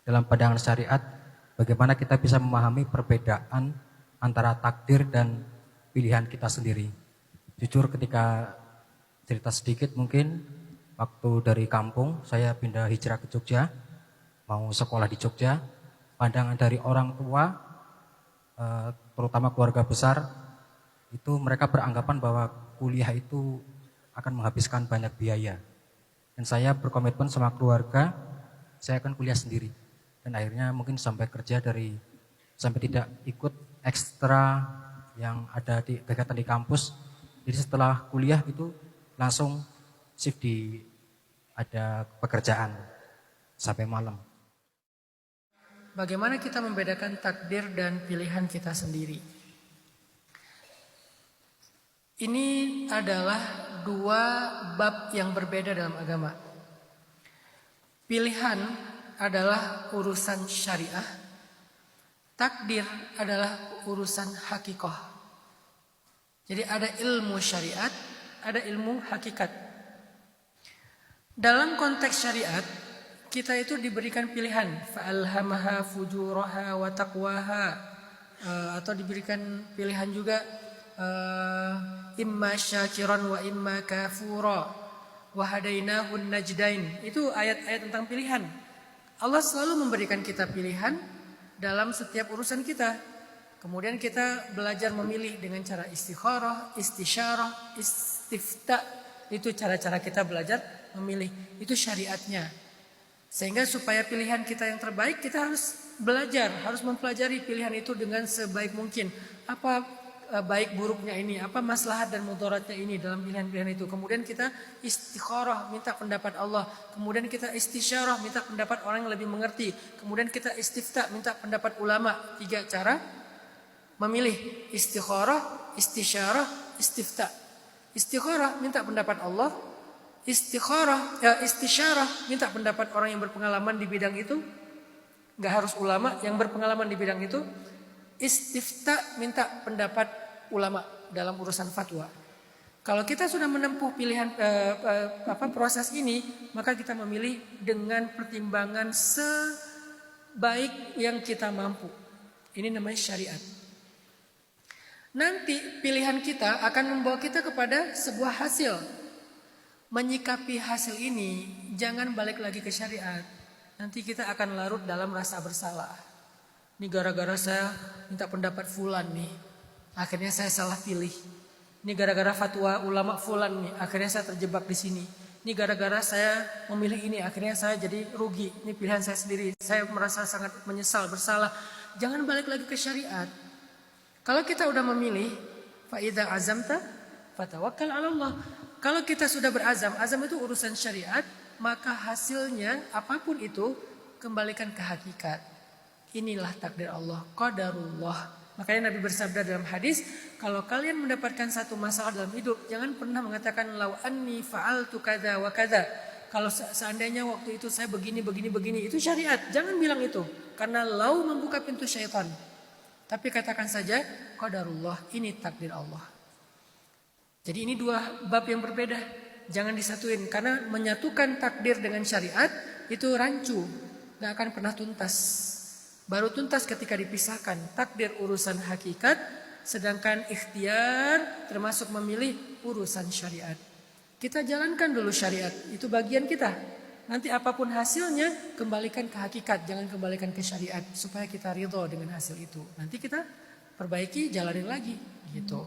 dalam pandangan syariat, bagaimana kita bisa memahami perbedaan antara takdir dan pilihan kita sendiri. Jujur ketika cerita sedikit mungkin, waktu dari kampung saya pindah hijrah ke Jogja, mau sekolah di Jogja, pandangan dari orang tua, terutama keluarga besar, itu mereka beranggapan bahwa kuliah itu akan menghabiskan banyak biaya. Dan saya berkomitmen sama keluarga, saya akan kuliah sendiri. Dan akhirnya mungkin sampai kerja sampai tidak ikut ekstra yang ada di kegiatan di kampus. Jadi setelah kuliah itu langsung shift ada pekerjaan sampai malam. Bagaimana kita membedakan takdir dan pilihan kita sendiri? Ini adalah dua bab yang berbeda dalam agama. Pilihan adalah urusan syariah, takdir adalah urusan hakikah. Jadi ada ilmu syariat, ada ilmu hakikat. Dalam konteks syariat, kita itu diberikan pilihan, fa'alhamaha fujuraha wa taqwaha, atau diberikan pilihan juga imma syakiran wa imma kafura wa hadainahun najdain. Itu ayat-ayat tentang pilihan. Allah selalu memberikan kita pilihan dalam setiap urusan kita. Kemudian kita belajar memilih dengan cara istikharah, istisyarah, istifta. Itu cara-cara kita belajar memilih. Itu syariatnya. Sehingga supaya pilihan kita yang terbaik, kita harus belajar, harus mempelajari pilihan itu dengan sebaik mungkin. Apa baik buruknya ini, apa maslahat dan mudaratnya ini dalam pilihan-pilihan itu. Kemudian kita istikharah, minta pendapat Allah. Kemudian kita istisyarah, minta pendapat orang yang lebih mengerti. Kemudian kita istifta, minta pendapat ulama. 3 cara memilih: istikharah, istisyarah, istifta. Istikharah, minta pendapat Allah. Istisyarah, minta pendapat orang yang berpengalaman di bidang itu. Gak harus ulama, yang berpengalaman di bidang itu. Istifta, minta pendapat ulama dalam urusan fatwa. Kalau kita sudah menempuh pilihan proses ini, maka kita memilih dengan pertimbangan sebaik yang kita mampu. Ini namanya syariat. Nanti pilihan kita akan membawa kita kepada sebuah hasil. Menyikapi hasil ini, jangan balik lagi ke syariat. Nanti kita akan larut dalam rasa bersalah. Ini gara-gara saya minta pendapat fulan nih, akhirnya saya salah pilih. Ini gara-gara fatwa ulama fulan nih, akhirnya saya terjebak di sini. Ini gara-gara saya memilih ini, akhirnya saya jadi rugi. Ini pilihan saya sendiri. Saya merasa sangat menyesal, bersalah. Jangan balik lagi ke syariat. Kalau kita udah memilih, fa idza azamta fatawakkal 'ala Allah. Kalau kita sudah berazam, azam itu urusan syariat, maka hasilnya apapun itu kembalikan ke hakikat. Inilah takdir Allah, qadarullah. Makanya Nabi bersabda dalam hadis, kalau kalian mendapatkan satu masalah dalam hidup, jangan pernah mengatakan law anni fa'altu kadza wa kadza. Kalau seandainya waktu itu saya begini, itu syariat. Jangan bilang itu, karena law membuka pintu syaitan. Tapi katakan saja, qadarullah, ini takdir Allah. Jadi ini dua bab yang berbeda. Jangan disatuin, karena menyatukan takdir dengan syariat itu rancu, gak akan pernah tuntas. Baru tuntas ketika dipisahkan. Takdir urusan hakikat, sedangkan ikhtiar termasuk memilih urusan syariat. Kita jalankan dulu syariat, itu bagian kita. Nanti apapun hasilnya, kembalikan ke hakikat, jangan kembalikan ke syariat, supaya kita ridho dengan hasil itu. Nanti kita perbaiki, jalanin lagi gitu.